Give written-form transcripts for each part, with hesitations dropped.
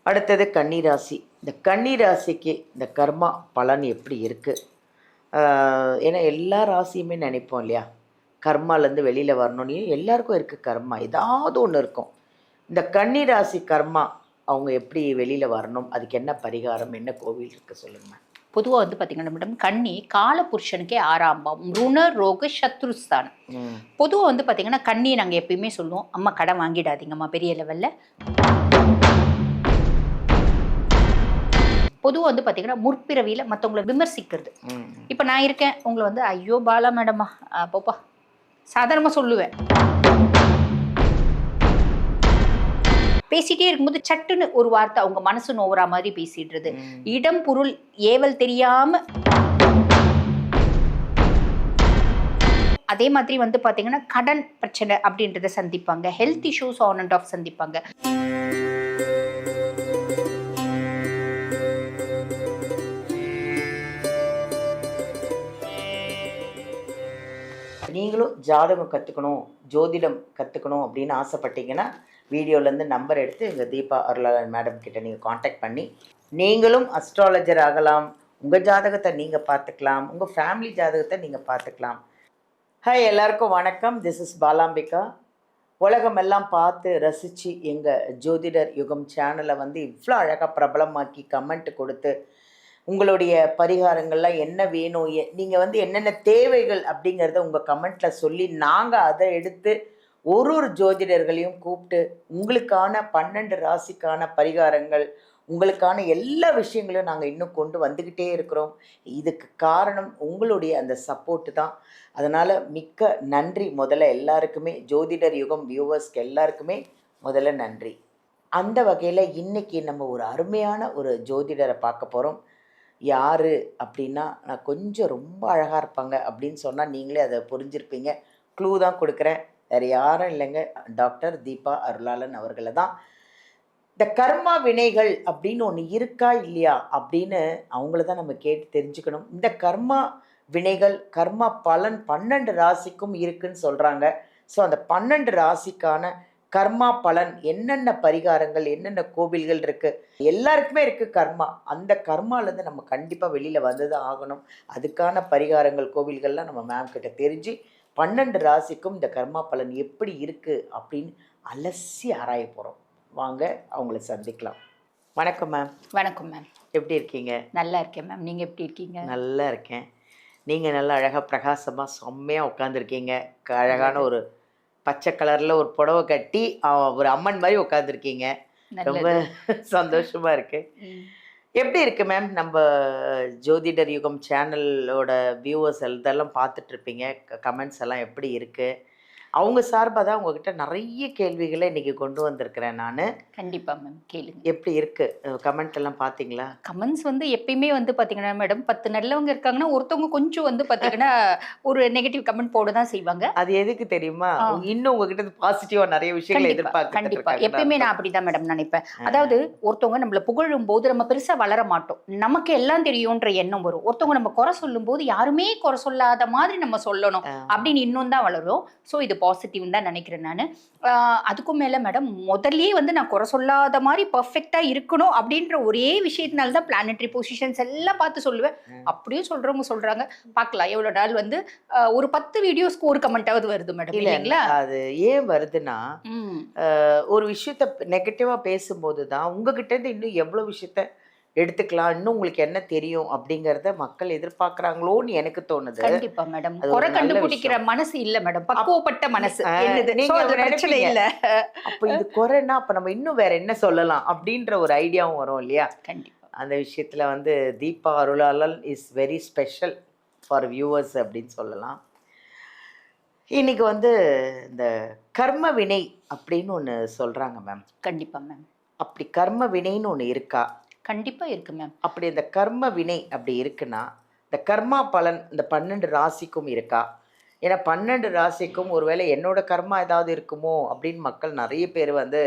அடுத்தது கன்னிராசி. இந்த கன்னிராசிக்கு இந்த கர்மா பலன் எப்படி இருக்குது? ஏன்னா எல்லா ராசியுமே நினைப்போம் இல்லையா, கர்மாலேருந்து வெளியில் வரணும்னு. எல்லாருக்கும் இருக்குது கர்மா, ஏதாவது ஒன்று இருக்கும். இந்த கன்னிராசி கர்மா அவங்க எப்படி வெளியில் வரணும், அதுக்கு என்ன பரிகாரம், என்ன கோவில் இருக்குது சொல்லுங்கள். பொதுவாக வந்து பார்த்தீங்கன்னா மேடம், கன்னி கால புருஷனுக்கே 6ஆம் பாவம், ருண ரோக சத்ருஸ்தானம். பொதுவாக வந்து பார்த்தீங்கன்னா கன்னி நாங்கள் எப்பயுமே சொல்லுவோம், அம்மா கடன் வாங்கிடாதீங்கம்மா பெரிய லெவலில். பொதுவாக வந்து பார்த்தீங்கன்னா முற்பிறவியில் மற்றவங்களை விமர்சிக்கிறது. இப்போ நான் இருக்கேன், உங்களை வந்து ஐயோ பாலா மேடமா போப்பா சாதாரணமாக சொல்லுவேன். பேசிட்டே இருக்கும்போது சட்டுன்னு ஒரு வார்த்தை அவங்க மனசு நோவுற மாதிரி பேசிடுறது, இடம் பொருள் ஏவல் தெரியாம. அதே மாதிரி வந்து பாத்தீங்கன்னா கடன் பிரச்சனை அப்படின்றத சந்திப்பாங்க, health issues on and off சந்திப்பாங்க. நீங்களும் ஜாதகம் கற்றுக்கணும், ஜோதிடம் கற்றுக்கணும் அப்படின்னு ஆசைப்பட்டீங்கன்னா வீடியோலேருந்து நம்பர் எடுத்து எங்கள் தீபா அருளாளன் மேடம் கிட்ட நீங்கள் காண்டாக்ட் பண்ணி நீங்களும் அஸ்ட்ராலஜர் ஆகலாம். உங்கள் ஜாதகத்தை நீங்கள் பார்த்துக்கலாம், உங்கள் ஃபேமிலி ஜாதகத்தை நீங்கள் பார்த்துக்கலாம். ஹாய், எல்லாருக்கும் வணக்கம். This is Balambika. உலகமெல்லாம் பார்த்து ரசித்து எங்கள் ஜோதிடர் யுகம் சேனலை வந்து இவ்வளோ அழகாக பிரபலமாக்கி கமெண்ட் கொடுத்து உங்களுடைய பரிகாரங்கள்லாம் என்ன வேணும், நீங்கள் வந்து என்னென்ன தேவைகள் அப்படிங்கிறத உங்கள் கமெண்ட்டில் சொல்லி நாங்கள் அதை எடுத்து ஒரு ஜோதிடர்களையும் கூப்பிட்டு உங்களுக்கான 12 ராசிக்கான பரிகாரங்கள், உங்களுக்கான எல்லா விஷயங்களையும் நாங்கள் இன்னும் கொண்டு வந்துக்கிட்டே இருக்கிறோம். இதுக்கு காரணம் உங்களுடைய அந்த சப்போர்ட்டு தான். அதனால் மிக்க நன்றி. முதல்ல எல்லாருக்குமே, ஜோதிடர் யுகம் வியூவர்ஸ்க்கு எல்லாருக்குமே முதல்ல நன்றி. அந்த வகையில் இன்றைக்கி நம்ம ஒரு அருமையான ஒரு ஜோதிடரை பார்க்க போகிறோம். யார் அப்படின்னா, நான் கொஞ்சம் ரொம்ப அழகாக இருப்பாங்க அப்படின்னு சொன்னால் நீங்களே அதை புரிஞ்சிருப்பீங்க. க்ளூ தான் கொடுக்குறேன், வேறு யாரும் இல்லைங்க, டாக்டர் தீபா அருளாளன் அவர்களை தான். இந்த கர்மா வினைகள் அப்படின்னு ஒன்று இருக்கா இல்லையா அப்படின்னு அவங்கள தான் நம்ம கேட்டு தெரிஞ்சுக்கணும். இந்த கர்மா வினைகள், கர்மா பலன் 12 ராசிக்கும் இருக்குன்னு சொல்கிறாங்க. ஸோ அந்த 12 ராசிக்கான கர்மா பலன், என்னென்ன பரிகாரங்கள், என்னென்ன கோவில்கள் இருக்குது, எல்லாருக்குமே இருக்குது கர்மா. அந்த கர்மாலேருந்து நம்ம கண்டிப்பாக வெளியில் வந்து தான் ஆகணும். அதுக்கான பரிகாரங்கள், கோவில்கள்லாம் நம்ம மேம் கிட்ட தெரிஞ்சு 12 ராசிக்கும் இந்த கர்மா பலன் எப்படி இருக்குது அப்படின்னு அலசி ஆராய போகிறோம். வாங்க அவங்கள சந்திக்கலாம். வணக்கம் மேம். வணக்கம் மேம். எப்படி இருக்கீங்க? நல்லா இருக்கேன் மேம். நீங்கள் எப்படி இருக்கீங்க? நல்லா இருக்கேன். நீங்கள் நல்லா அழகாக பிரகாசமாக செம்மையாக உட்காந்துருக்கீங்க. அழகான ஒரு பச்சை கலரில் ஒரு புடவை கட்டி ஒரு அம்மன் மாதிரி உட்காந்துருக்கீங்க. ரொம்ப சந்தோஷமாக இருக்குது. எப்படி இருக்குது மேம்? நம்ம ஜோதிடர் யுகம் சேனலோட வியூவர்ஸ் இதெல்லாம் பார்த்துட்ருப்பீங்க. கமெண்ட்ஸ் எல்லாம் எப்படி இருக்குது? அவங்க சார்பாக தான் உங்ககிட்ட நிறைய கேள்விகளை இன்றைக்கி கொண்டு வந்திருக்கிறேன் நான். கண்டிப்பாக மேம், கேளுங்க. எப்படி இருக்குது கமெண்ட் எல்லாம் பார்த்தீங்களா? கமெண்ட்ஸ் வந்து எப்பயுமே வந்து பார்த்தீங்கன்னா மேடம், 10 நல்லவங்க இருக்காங்கன்னா ஒருத்தவங்க கொஞ்சம் வந்து பார்த்தீங்கன்னா ஒரு நெகட்டிவ் கமெண்ட் போட தான் செய்வாங்க. அது எதுக்கு தெரியுமா? இன்னும் உங்ககிட்ட பாசிட்டிவாக நிறைய விஷயங்கள் எதிர்பார்க்க. கண்டிப்பாக எப்பயுமே நான் அப்படி தான் மேடம் நினைப்பேன். அதாவது ஒருத்தவங்க நம்மளை புகழும் போது நம்ம பெருசாக வளர மாட்டோம், நமக்கு எல்லாம் தெரியும்ன்ற எண்ணம் வரும். ஒருத்தவங்க நம்ம குறை சொல்லும் போது யாருமே குறை சொல்லாத மாதிரி நம்ம சொல்லணும் அப்படின்னு இன்னும் தான் வளரும். ஸோ இது பாசிட்டிவ் தான் நினைக்கிறேன் நான். அதுக்கும் மேலே மேடம், முதல்லயே வந்து நான் குறை சொல்லாத மாதிரி பர்ஃபெக்டாக இருக்கணும் அப்படின்ற ஒரே விஷயத்தினால தான் பிளானட்டரி பொசிஷன்ஸ் எல்லாம் பார்த்து சொல்லுவேன். அப்படியும் சொல்கிறவங்க சொல்கிறாங்க, பார்க்கலாம் எவ்வளோ நாள் வந்து ஒரு 10 வீடியோஸ்க்கு ஒரு கமெண்ட்டாவது வருது மேடம், இல்லைங்களா? அது ஏன் வருதுன்னா, ஒரு விஷயத்த நெகட்டிவாக பேசும்போது தான் உங்ககிட்டேருந்து இன்னும் எவ்வளோ விஷயத்த எடுத்துக்கலாம், இன்னும் உங்களுக்கு என்ன தெரியும் அப்படிங்கறத மக்கள் எதிர்பார்க்கறாங்களோன்னு எனக்கு தோணுது. கண்டிப்பா மேடம். குறை கண்டுபிடிக்கிற மனசு இல்ல மேடம், பக்குவப்பட்ட மனசு. பிரச்சனை இல்ல. அப்ப இது குறைன்னா அப்ப நம்ம இன்னும் வேற என்ன சொல்லலாம் அப்படின்ற ஒரு ஐடியாவும் வரும் இல்லையா? கண்டிப்பா. அந்த விஷயத்துல வந்து Deepa Arulalan is very special for viewers அப்படின்னு சொல்லலாம். இன்னைக்கு வந்து இந்த கர்ம வினை அப்படின்னு ஒன்று சொல்றாங்க மேம். கண்டிப்பா மேம். அப்படி கர்ம வினைன்னு ஒன்று இருக்கா? கண்டிப்பா இருக்கு மேம். அப்படி இந்த கர்ம வினை அப்படி இருக்குன்னா, இந்த கர்மா பலன் இந்த 12 ராசிக்கும் இருக்கா? ஏன்னா 12 ராசிக்கும் ஒருவேளை என்னோட கர்மா ஏதாவது இருக்குமோ அப்படின்னு மக்கள் நிறைய பேர் வந்து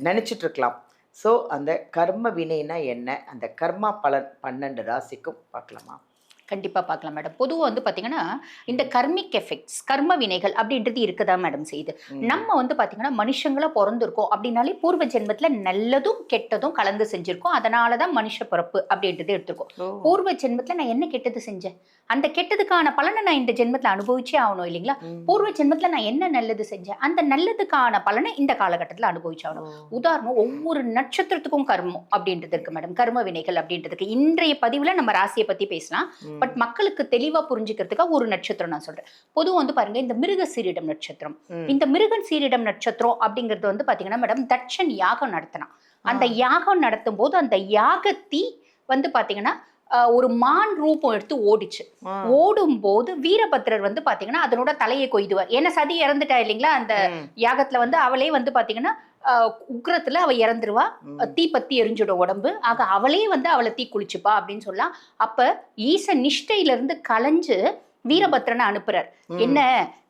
நினச்சிட்டு இருக்கலாம். ஸோ அந்த கர்ம வினைனா என்ன, அந்த கர்மா பலன் 12 ராசிக்கும் பார்க்கலாமா? கண்டிப்பா பார்க்கலாம் மேடம். பொதுவா வந்து பாத்தீங்கன்னா இந்த கர்மிக் எஃபெக்ட்ஸ், கர்ம வினைகள் அப்படின்றது இருக்கதான் மேடம் செய்யுது. நம்ம வந்து பாத்தீங்கன்னா மனுஷங்களா பிறந்திருக்கோம் அப்படின்னாலே பூர்வ ஜென்மத்துல நல்லதும் கெட்டதும் கலந்து செஞ்சிருக்கோம். அதனாலதான் மனுஷ பிறப்பு அப்படின்றது எடுத்திருக்கோம். ஓ. பூர்வ ஜென்மத்துல நான் என்ன கெட்டது செஞ்சேன், அந்த கெட்டதுக்கான பலனை நான் இந்த ஜென்மத்துல அனுபவிச்சே ஆகணும் இல்லைங்களா? பூர்வ ஜென்மத்துல நான் என்ன நல்லது செஞ்சேன், அந்த நல்லதுக்கான பலனை இந்த காலகட்டத்துல அனுபவிச்சாகணும். உதாரணம், ஒவ்வொரு நட்சத்திரத்துக்கும் கர்மம் அப்படின்றது இருக்கு மேடம், கர்ம வினைகள் அப்படின்றதுக்கு. இன்றைய பதிவுல நம்ம ராசியை பத்தி பேசலாம். பட் மக்களுக்கு தெளிவா புரிஞ்சுக்கிறதுக்காக ஒரு நட்சத்திரம் நான் சொல்றேன். பொதுவா வந்து பாருங்க, இந்த மிருக சீரிடம் நட்சத்திரம், இந்த மிருகன் சீரிடம் நட்சத்திரம் அப்படிங்கிறது வந்து பாத்தீங்கன்னா மேடம், தட்சன் யாகம் நடத்தினான். அந்த யாகம் நடத்தும் போது அந்த யாகத்தி வந்து பாத்தீங்கன்னா ஒரு மான் ரூபம் எடுத்து ஓடிச்சு. ஓடும் போது வீரபத்ரர் வந்து பாத்தீங்கன்னா அதனோட தலையை கொய்துவார். ஏன்னா சதி இறந்துட்டா இல்லைங்களா அந்த யாகத்துல வந்து, அவளே வந்து பாத்தீங்கன்னா உக்ரத்துல அவ இறந்துருவா, தீப்பத்தி எரிஞ்சிடும் உடம்பு. ஆக அவளே வந்து அவளை தீ குளிச்சுப்பா அப்படின்னு சொல்லலாம். அப்ப ஈச நிஷ்டையில இருந்து கலைஞ்சு வீரபத்ரனை அனுப்புறார். என்ன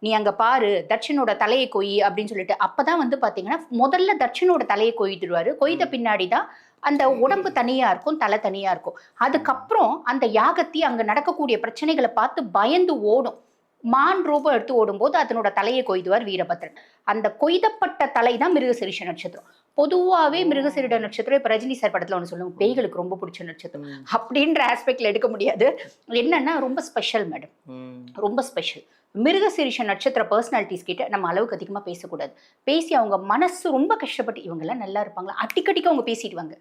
நீ அங்க பாரு, தட்சனோட தலையை கொய் அப்படின்னு சொல்லிட்டு. அப்பதான் வந்து பாத்தீங்கன்னா முதல்ல தட்சனோட தலையை கொய்துடுவாரு. கொய்த பின்னாடிதான் அந்த உடம்பு தனியா இருக்கும், தலை தனியா இருக்கும். அதுக்கப்புறம் அந்த யாகத்தி அங்க நடக்கக்கூடிய பிரச்சனைகளை பார்த்து பயந்து ஓடும். மான் ரூபம் எடுத்து ஓடும்போது அதனோட தலையை கொய்துவார் வீரபத்ரன். அந்த கொய்தப்பட்ட தலை தான் மிருகசீரிஷ நட்சத்திரம். பொதுவாவே மிருகசீரிட நட்சத்திரம் இப்ப ரஜினி சார் படத்துல ஒண்ணு சொல்லுவாங்க, பேய்களுக்கு ரொம்ப பிடிச்ச நட்சத்திரம் அப்படின்ற ஆஸ்பெக்ட்ல எடுக்க முடியாது. என்னன்னா ரொம்ப ஸ்பெஷல் மேடம், ரொம்ப ஸ்பெஷல். மிருகசீரிஷ நட்சத்திர பர்சனாலிட்டிஸ் கிட்ட நம்ம அளவுக்கு அதிகமா பேசக்கூடாது. பேசி அவங்க மனசு ரொம்ப கஷ்டப்பட்டு, இவங்க எல்லாம் நல்லா இருப்பாங்களா, அடிக்கடிக்கு அவங்க பேசிடுவாங்க.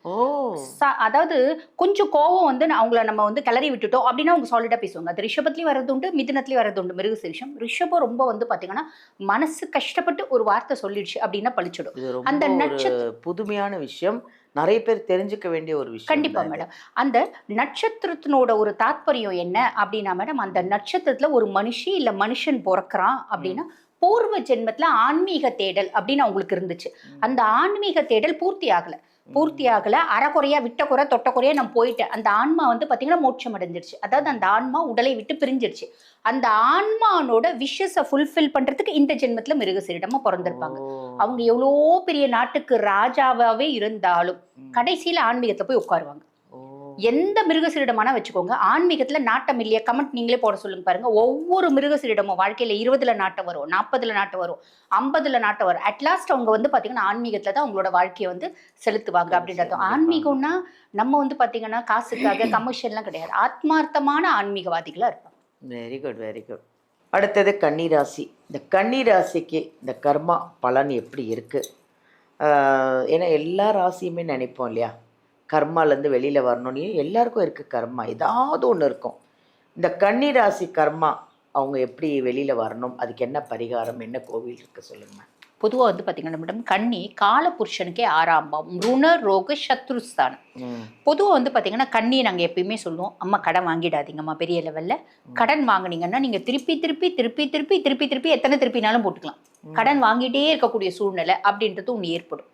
அதாவது கொஞ்சம் கோவம் வந்து அவங்கள நம்ம வந்து கிளறி விட்டுட்டோம் அப்படின்னா அவங்க சாலிடா பேசுவாங்க. அது ரிஷபத்துலயும் வர்றது உண்டு, மிதுனத்துலயும் வர்றது உண்டு. மிருகசீரிஷம் ரிஷபம் ரொம்ப வந்து பாத்தீங்கன்னா மனசு கஷ்டப்பட்டு ஒரு வார்த்தை சொல்லிடுச்சு அப்படின்னா பழிச்சிடும். அந்த நட்சத்திர புதுமையான விஷயம், நிறைய பேர் தெரிஞ்சுக்க வேண்டிய ஒரு விஷயம். கண்டிப்பா மேடம். அந்த நட்சத்திரத்தினோட ஒரு தாத்பரியம் என்ன அப்படின்னா மேடம், அந்த நட்சத்திரத்துல ஒரு மனுஷி இல்ல மனுஷன் பிறக்கிறான் அப்படின்னா பூர்வ ஜென்மத்துல ஆன்மீக தேடல் அப்படின்னு அவங்களுக்கு இருந்துச்சு. அந்த ஆன்மீக தேடல் பூர்த்தி ஆகல, அறக்குறையா விட்ட குறை தொட்ட குறையா நான் போயிட்டேன். அந்த ஆன்மா வந்து பாத்தீங்கன்னா மோட்சம் அடைஞ்சிருச்சு. அதாவது அந்த ஆன்மா உடலை விட்டு பிரிஞ்சிருச்சு. அந்த ஆன்மானோட விஷஸை ஃபுல்ஃபில் பண்றதுக்கு இந்த ஜென்மத்துல மிருகசீரிடமா பிறந்திருப்பாங்க. அவங்க எவ்வளோ பெரிய நாட்டுக்கு ராஜாவாவே இருந்தாலும் கடைசியில ஆன்மீகத்தை போய் உட்காருவாங்க. எந்த மிருகசீரிடமான வச்சுக்கோங்க, ஆன்மீகத்துல நாட்டம் இல்லையா? கமெண்ட் நீங்களே போட சொல்லுங்க பாருங்க. ஒவ்வொரு மிருகசீரிடமும் வாழ்க்கையில 20ல நாட்டம் வரும், 40ல நாட்டம் வரும், 50ல நாட்டம் வரும். அட்லாஸ்ட் அவங்க வந்து பாத்தீங்கன்னா ஆன்மீகத்துல தான் அவங்களோட வாழ்க்கையை வந்து செலுத்துவாங்க அப்படின்றது. ஆன்மீகம்னா நம்ம வந்து பாத்தீங்கன்னா காசுக்காக கமர்ஷியல்லாம் கிடையாது, ஆத்மார்த்தமான ஆன்மீகவாதிகளா இருப்பாங்க. Very good, very good. அடுத்தது கன்னிராசி. இந்த கன்னிராசிக்கு இந்த கர்மா பலன் எப்படி இருக்குது? ஏன்னா எல்லா ராசியுமே நினைப்போம் இல்லையா, கர்மாலேருந்து வெளியில் வரணும்னு. எல்லாருக்கும் இருக்குது கர்மா, ஏதாவது ஒன்று இருக்கும். இந்த கன்னிராசி கர்மா அவங்க எப்படி வெளியில் வரணும், அதுக்கு என்ன பரிகாரம், என்ன கோவில் இருக்குது சொல்லுங்கள். பொதுவாக வந்து பார்த்தீங்கன்னா மேடம், கன்னி கால புருஷனுக்கே 6ஆம் பாவம், ருண ரோக சத்ருஸ்தானம். பொதுவாக வந்து பார்த்தீங்கன்னா கன்னியை நாங்கள் எப்பயுமே சொல்லுவோம், அம்மா கடன் வாங்கிடாதீங்கம்மா. பெரிய லெவலில் கடன் வாங்கினீங்கன்னா நீங்கள் திருப்பி திருப்பி திருப்பி திருப்பி திருப்பி திருப்பி எத்தனை திருப்பினாலும் போட்டுக்கலாம். கடன் வாங்கிட்டே இருக்கக்கூடிய சூழ்நிலை அப்படின்றது ஒன்று ஏற்படும்.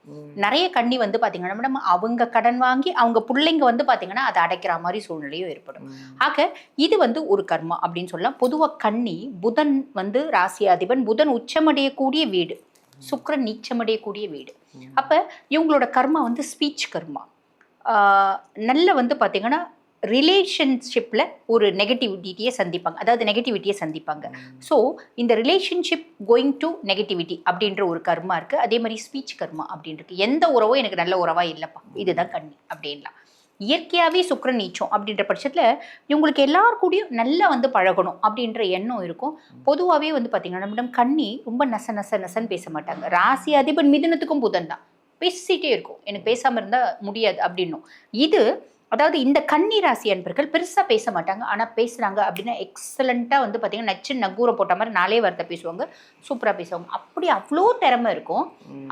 நிறைய கன்னி வந்து பார்த்தீங்கன்னா மேடம், அவங்க கடன் வாங்கி அவங்க பிள்ளைங்க வந்து பார்த்தீங்கன்னா அதை அடைக்கிற மாதிரி சூழ்நிலையும் ஏற்படும். ஆக இது வந்து ஒரு கர்மா அப்படின்னு சொல்லலாம். பொதுவாக கன்னி புதன் வந்து ராசி அதிபன், புதன் உச்சமடையக்கூடிய வீடு, சுக்கிரன் நீச்சமடையக்கூடிய வீடு. அப்ப இவங்களோட கர்மா வந்து ஸ்பீச் கர்மா. நல்ல வந்து பாத்தீங்கன்னா ரிலேஷன்ஷிப்ல ஒரு நெகட்டிவிட்டியை சந்திப்பாங்க, அதாவது நெகட்டிவிட்டியை சந்திப்பாங்க. ஸோ இந்த ரிலேஷன்ஷிப் கோயிங் டு நெகட்டிவிட்டி அப்படின்ற ஒரு கர்மா இருக்கு. அதே மாதிரி ஸ்பீச் கர்மா அப்படின்னு இருக்கு. எந்த உறவோ எனக்கு நல்ல உறவா இல்லைப்பா, இதுதான் கன்னி அப்படின்லாம். இயற்கையாகவே சுக்கிரன் நீச்சம் அப்படின்ற பட்சத்தில் இவங்களுக்கு எல்லாருக்கூடையும் நல்லா வந்து பழகணும் அப்படின்ற எண்ணம் இருக்கும். பொதுவாகவே வந்து பார்த்தீங்கன்னா நம்மிடம் கன்னி ரொம்ப நசன்னு பேச மாட்டாங்க. ராசி அதிபன் மிதுனத்துக்கும் புதன் தான், பேசிட்டே இருக்கும், எனக்கு பேசாமல் இருந்தால் முடியாது அப்படின்னும். இது அதாவது இந்த கன்னி ராசி அன்பர்கள் பெருசாக பேச மாட்டாங்க, ஆனால் பேசுகிறாங்க அப்படின்னா எக்ஸலண்ட்டாக வந்து பார்த்தீங்கன்னா நச்சு நங்கூரை போட்ட மாதிரி 4 வார்த்தை பேசுவாங்க, சூப்பராக பேசுவாங்க. அப்படி அவ்வளோ திறமை இருக்கும்.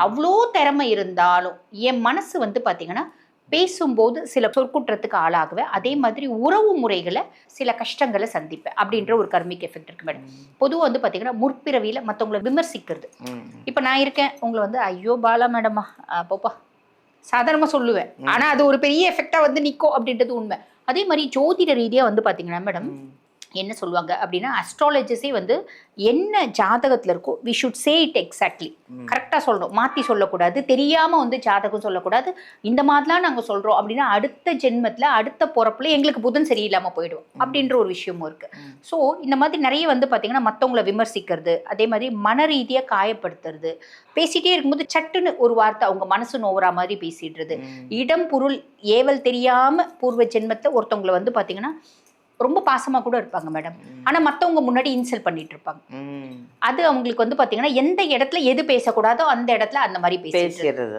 அவ்வளோ திறமை இருந்தாலும் என் மனசு வந்து பார்த்தீங்கன்னா பேசும்போது சில சொற்குற்றத்துக்கு ஆளாகுவேன். அதே மாதிரி உறவு முறைகளை சில கஷ்டங்களை சந்திப்பேன் அப்படின்ற ஒரு கர்மிக் எஃபெக்ட் இருக்கு மேடம். பொதுவாக வந்து பார்த்தீங்கன்னா முற்பிறவியில் மற்றவங்களை விமர்சிக்கிறது. இப்போ நான் இருக்கேன், உங்களை வந்து ஐயோ பாலா மேடமா போப்பா சாதாரணமாக சொல்லுவேன், ஆனால் அது ஒரு பெரிய எஃபெக்டாக வந்து நிற்கும் அப்படின்றது உண்மை. அதே மாதிரி ஜோதிட ரீதியாக வந்து பார்த்தீங்கன்னா மேடம், என்ன சொல்லுவாங்க அப்படின்னா, அஸ்ட்ராலஜிஸே வந்து என்ன ஜாதகத்தில் இருக்கோ we should say it exactly. கரெக்டாக சொல்லணும், மாற்றி சொல்லக்கூடாது, தெரியாமல் வந்து ஜாதகம் சொல்லக்கூடாது. இந்த மாதிரிலாம் நாங்கள் சொல்கிறோம் அப்படின்னா அடுத்த ஜென்மத்தில் அடுத்த பிறப்புல எங்களுக்கு புதன் சரியில்லாமல் போயிடும் அப்படின்ற ஒரு விஷயமும் இருக்குது. ஸோ இந்த மாதிரி நிறைய வந்து பார்த்திங்கன்னா மற்றவங்கள விமர்சிக்கிறது, அதே மாதிரி மன ரீதியாக காயப்படுத்துறது, பேசிகிட்டே இருக்கும்போது சட்டுன்னு ஒரு வார்த்தை அவங்க மனசு நோவுற மாதிரி பேசிடுறது, இடம் பொருள் ஏவல் தெரியாமல் பூர்வ ஜென்மத்தை ஒருத்தவங்களை வந்து பார்த்திங்கன்னா ரொம்ப பாசமா கூட இருப்பாங்க மேடம். ஆனா மத்தவங்க முன்னாடி இன்சல்ட் பண்ணிட்டு இருப்பாங்க. அது அவங்களுக்கு வந்து பாத்தீங்கன்னா எந்த இடத்துல எது பேசக்கூடாதோ அந்த இடத்துல அந்த மாதிரி பேசுறது.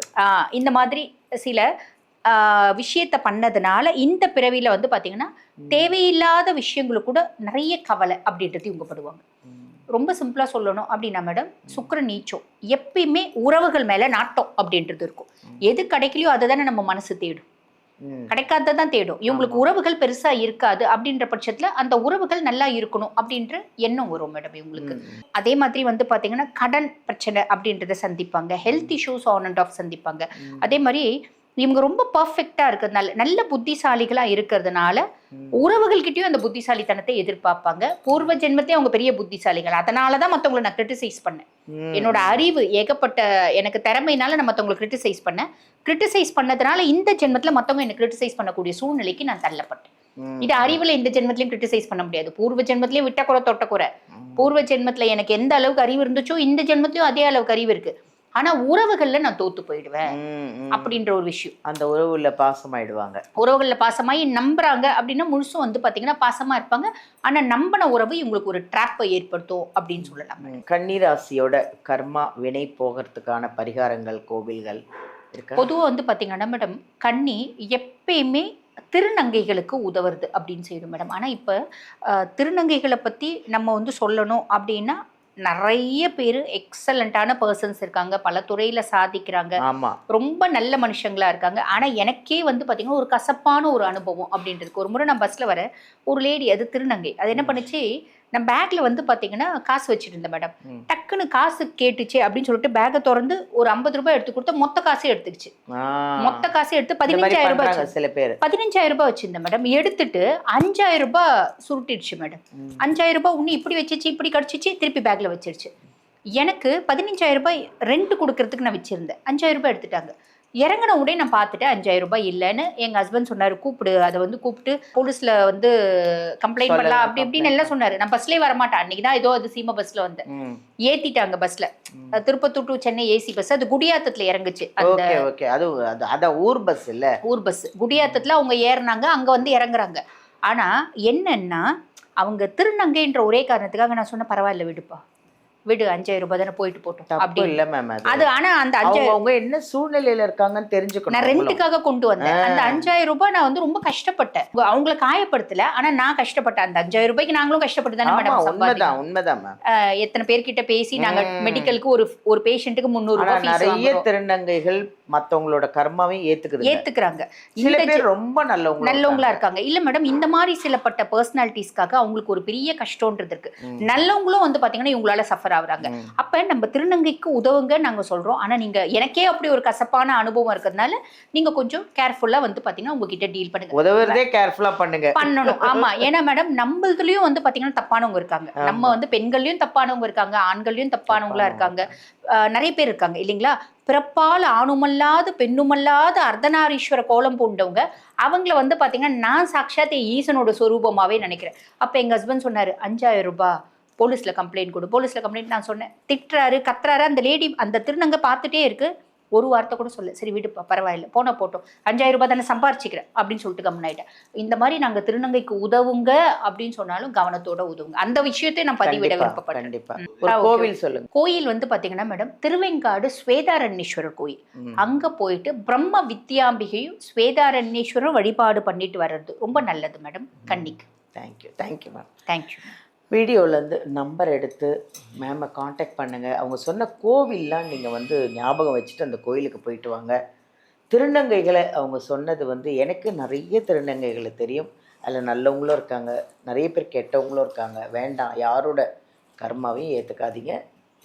இந்த மாதிரி சில விஷயத்த பண்ணதுனால இந்த பிறவியில வந்து பாத்தீங்கன்னா தேவையில்லாத விஷயங்களுக்கு கூட நிறைய கவலை அப்படின்றது இவங்க படுவாங்க. ரொம்ப சிம்பிளா சொல்லணும் அப்படின்னா மேடம், சுக்கிரன் நீச்சம், எப்பயுமே உறவுகள் மேல நாட்டம் அப்படின்றது இருக்கும். எது கிடைக்கலையோ அதை தானே நம்ம மனசு தேடும், கிடைக்காததான் தேடும். இவங்களுக்கு உறவுகள் பெருசா இருக்காது அப்படின்ற பட்சத்துல அந்த உறவுகள் நல்லா இருக்கணும் அப்படின்ற எண்ணம் வரும் மேடம் இவங்களுக்கு. அதே மாதிரி வந்து பாத்தீங்கன்னா கடன் பிரச்சனை அப்படின்றத சந்திப்பாங்க, health issues on and off சந்திப்பாங்க. அதே மாதிரி இவங்க ரொம்ப பர்ஃபெக்டா இருக்கிறதுனால, நல்ல புத்திசாலிகளா இருக்கிறதுனால உறவுகள்கிட்டயும் அந்த புத்திசாலித்தனத்தை எதிர்பார்ப்பாங்க. பூர்வ ஜென்மத்தை அவங்க பெரிய புத்திசாலிகள், அதனாலதான் மத்தவங்களை நான் கிரிட்டிசைஸ் பண்ணேன். என்னோட அறிவு ஏகப்பட்ட எனக்கு திறமையினால நான் மத்தவங்களை கிரிட்டிசைஸ் பண்ணேன். கிரிட்டிசைஸ் பண்ணதுனால இந்த ஜென்மத்துல மத்தவங்க என்ன கிரிட்டிசைஸ் பண்ணக்கூடிய சூழ்நிலைக்கு நான் தள்ளப்பட்டேன். இது அறிவுல இந்த ஜென்மத்திலயும் கிரிட்டிசைஸ் பண்ண முடியாது, பூர்வ ஜென்மத்திலயும் விட்ட குறை தொட்ட குறை. பூர்வ ஜென்மத்துல எனக்கு எந்த அளவுக்கு அறிவு இருந்துச்சோ இந்த ஜென்மத்திலயும் அதே அளவுக்கு அறிவு இருக்கு. ஆனா உறவுகள்ல நான் தோத்து போயிடுவேன் அப்படின்ற ஒரு விஷயம். அந்த உறவுல பாசமாயிடுவாங்க, உறவுகள்ல பாசமாயி நம்புறாங்க அப்படின்னா முழுசும் வந்து பாத்தீங்கன்னா பாசமா இருப்பாங்க. ஆனா நம்பின உறவு இவங்களுக்கு ஒரு ட்ராப்பை ஏற்படுத்தும் அப்படின்னு சொல்லலாம். கன்னிராசியோட கர்மா வினை போகிறதுக்கான பரிகாரங்கள் கோவில்கள் பொதுவா வந்து பாத்தீங்கன்னா மேடம், கன்னி எப்பயுமே திருநங்கைகளுக்கு உதவுறது அப்படின்னு செய்யும் மேடம். ஆனா இப்ப திருநங்கைகளை பத்தி நம்ம வந்து சொல்லணும் அப்படின்னா நிறைய பேர் எக்ஸலண்டான பர்சன்ஸ் இருக்காங்க, பல துறையில சாதிக்கிறாங்க, ரொம்ப நல்ல மனுஷங்களா இருக்காங்க. ஆனா எனக்கே வந்து பாத்தீங்கன்னா ஒரு கசப்பான ஒரு அனுபவம் அப்படின்றதுக்கு, ஒரு முறை நான் பஸ்ல வர ஒரு லேடி, அது திருநங்கை, அது என்ன பண்ணுச்சு, நான் பேக்ல வந்து பாத்தீங்கன்னா காசு வச்சுட்டு இருந்தேன் மேடம். டக்குன்னு காசு கேட்டுச்சு அப்படின்னு சொல்லிட்டு பேக்கை திறந்து ஒரு 50 ரூபாய் எடுத்து கொடுத்தா மொத்த காசே எடுத்துக்கிச்சு. மொத்த காசு எடுத்து 15,000 ரூபாய், சில பேர் 15,000 ரூபாய் வச்சிருந்தேன் மேடம். எடுத்துட்டு 5,000 ரூபாய் சுருட்டிடுச்சு மேடம். 5,000 ரூபாய் ஒண்ணு இப்படி வச்சிச்சு, இப்படி கடிச்சிச்சு, திருப்பி பேக்ல வச்சிருச்சு. எனக்கு 15,000 ரூபாய் ரெண்ட் கொடுக்கறதுக்கு நான் வச்சிருந்தேன், 5,000 ரூபாய் எடுத்துட்டாங்க. இறங்கின உடனே நான் பார்த்துட்டேன் 5,000 ரூபாய் இல்லைன்னு. எங்க ஹஸ்பண்ட் சொன்னாரு, கூப்பிடு, அதை வந்து கூப்பிட்டு போலீஸ்ல வந்து கம்ப்ளைண்ட் பண்ணலாம் அப்படி இப்படின்னு எல்லாம் சொன்னாரு. நான் பஸ்லயே வரமாட்டேன் அன்னைக்குதான், ஏதோ அது சீமா பஸ்ல வந்தேன். ஏத்திட்டாங்க பஸ்ல, Tirupattur to Chennai AC bus, அது குடியாத்தத்துல இறங்குச்சு. அந்த ஊர் பஸ் இல்ல, ஊர் பஸ் குடியாத்தத்துல அவங்க ஏறினாங்க, அங்க வந்து இறங்குறாங்க. ஆனா என்னன்னா அவங்க திருநங்கைன்ற ஒரே காரணத்துக்காக நான் சொன்ன பரவாயில்ல விடுப்பா, விடு, 5,000 ரூபாய் தானே, போயிட்டு போட்டோம் அப்படி இல்ல மேம். அது ஆனா அந்த 5,000 அவங்க என்ன சூழ்நிலையில இருக்காங்கன்னு தெரிஞ்சுக்கணும். நான் ரெண்டுக்காக கொண்டு வந்தேன் அந்த 5,000 ரூபாய். நான் வந்து ரொம்ப கஷ்டப்பட்டேன், அவங்கள காயப்படுத்தல, ஆனா நான் கஷ்டப்பட்டேன். அந்த 5,000 ரூபாய்க்கு நாங்களும் கஷ்டப்பட்டு தானே மேடம் சம்பாதிக்கிறோம். உண்மைதான் மேம். எத்தனை பேர்கிட்ட பேசி நாங்க மெடிக்கலுக்கு ஒரு பேஷண்ட்டுக்கு 300 ரூபாய் ஃபீஸ் வாங்குறோம். நிறைய திருநங்கைகள் மத்தவங்களோட கர்மாவை ஏத்துக்கிறாங்க. சில பேர் ரொம்ப நல்லவங்களா இருக்காங்க. இல்ல மேடம், இந்த மாதிரி சிலப்பட்ட பர்சனாலிட்டிஸ்க்காக அவங்களுக்கு ஒரு பெரிய கஷ்டம்ன்றது இருக்கு. நல்லவங்களும் வந்து பாத்தீங்கன்னா இவங்களால சஃபர் ஆகுறாங்க. அப்ப நம்ம திருநங்கைக்கு உதவுங்க நாங்க சொல்றோம். ஆனா நீங்க, எனக்கே அப்படி ஒரு கசப்பான அனுபவம் இருக்கிறதுனால நீங்க கொஞ்சம் கேர்ஃபுல்லா வந்து பாத்தீங்கன்னா உங்ககிட்ட டீல் பண்ணுங்க. உதவுறதே கேர்ஃபுல்லா பண்ணணும். ஆமா, ஏன்னா மேடம் நம்மளதுலயும் வந்து பாத்தீங்கன்னா தப்பானவங்க இருக்காங்க. நம்ம வந்து பெண்கள்லயும் தப்பானவங்க இருக்காங்க, ஆண்கள்லயும் தப்பானவங்களா இருக்காங்க, நிறைய பேர் இருக்காங்க இல்லைங்களா. பிறப்பால் ஆணுமல்லாது பெண்ணுமல்லாத அர்த்தநாரீஸ்வர கோலம் பூண்டவங்க, அவங்கள வந்து பாத்தீங்கன்னா நான் சாட்சாத் ஈசனோட சொரூபமாவே நினைக்கிறேன். அப்ப எங்க ஹஸ்பண்ட் சொன்னாரு, 5,000 ரூபாய் போலீஸ்ல கம்ப்ளைண்ட் கொடு, போலீஸ்ல கம்ப்ளைண்ட். நான் சொன்னேன், திட்டுறாரு, கத்துறாரு. அந்த லேடி, அந்த திருநங்கை பார்த்துட்டே இருக்கு, ஒரு வார்த்தை கூட சொல்ல. சரி விடுப்பா, பரவாயில்ல, போட்டோம், 5,000 ரூபாய் தானே சம்பாரிச்சிக்கிறேன் அப்படின்னு சொல்லிட்டு கம்முனாயிட்டேன். இந்த மாதிரி நாங்க திருநங்கைக்கு உதவுங்க அப்படின்னு சொன்னாலும் கவனத்தோட உதவுங்க. அந்த விஷயத்தை நான் பதிவிட விருப்பப்பட்டேன். கோவில் சொல்லுங்க. கோயில் வந்து பாத்தீங்கன்னா மேடம், திருவெங்காடு ஸ்வேதாரண்யேஸ்வரர் கோயில். அங்க போயிட்டு பிரம்ம வித்யாம்பிகையும் ஸ்வேதாரண்யேஸ்வரரும் வழிபாடு பண்ணிட்டு வர்றது ரொம்ப நல்லது மேடம் கன்னிக்கு. Thank you ma'am. தேங்க்யூ. வீடியோலேருந்து நம்பர் எடுத்து மேமை காண்டாக்ட் பண்ணுங்கள். அவங்க சொன்ன கோவில்லாம் நீங்கள் வந்து ஞாபகம் வச்சுட்டு அந்த கோயிலுக்கு போயிட்டு வாங்க. திருநங்கைகளை அவங்க சொன்னது வந்து எனக்கு நிறைய திருநங்கைகளை தெரியும். அதில் நல்லவங்களும் இருக்காங்க, நிறைய பேர் கெட்டவங்களும் இருக்காங்க. வேண்டாம், யாரோட கர்மாவையும் ஏற்றுக்காதீங்க.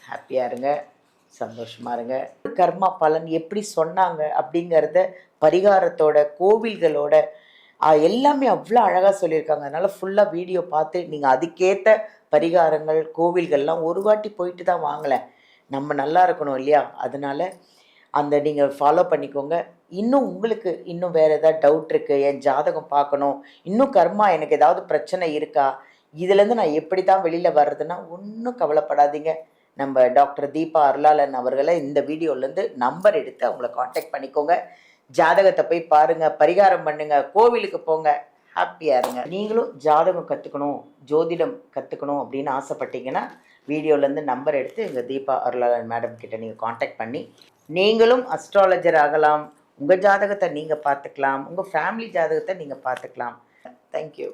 ஹாப்பியாக இருங்க, சந்தோஷமாக இருங்க. கர்மா பலன் எப்படி சொன்னாங்க அப்படிங்கிறத பரிகாரத்தோட கோவில்களோட எல்லாமே அவ்வளோ அழகாக சொல்லியிருக்காங்க. அதனால் ஃபுல்லாக வீடியோ பார்த்து நீங்கள் அதுக்கேற்ற பரிகாரங்கள் கோவில்கள்லாம் ஒரு வாட்டி போயிட்டு தான் வாங்கலேன். நம்ம நல்லா இருக்கணும் இல்லையா? அதனால் அந்த நீங்கள் ஃபாலோ பண்ணிக்கோங்க. இன்னும் உங்களுக்கு இன்னும் வேறு ஏதாவது டவுட் இருக்குது, என் ஜாதகம் பார்க்கணும், இன்னும் கர்மா எனக்கு ஏதாவது பிரச்சனை இருக்கா, இதுலேருந்து நான் எப்படி தான் வெளியில் வர்றதுன்னா ஒன்றும் கவலைப்படாதீங்க. நம்ம டாக்டர் தீபா அருளாளன் அவர்களை இந்த வீடியோலேருந்து நம்பர் எடுத்து அவங்கள காண்டாக்ட் பண்ணிக்கோங்க. ஜாதகத்தை போய் பாருங்கள், பரிகாரம் பண்ணுங்கள், கோவிலுக்கு போங்க, ஹாப்பியாக இருங்க. நீங்களும் ஜாதகம் கற்றுக்கணும், ஜோதிடம் கற்றுக்கணும் அப்படின்னு ஆசைப்பட்டீங்கன்னா வீடியோலேருந்து நம்பர் எடுத்து எங்கள் தீபா அருளாளன் மேடம் கிட்ட நீங்கள் காண்டாக்ட் பண்ணி நீங்களும் அஸ்ட்ராலஜர் ஆகலாம். உங்கள் ஜாதகத்தை நீங்கள் பார்த்துக்கலாம், உங்கள் ஃபேமிலி ஜாதகத்தை நீங்கள் பார்த்துக்கலாம். தேங்க்யூ.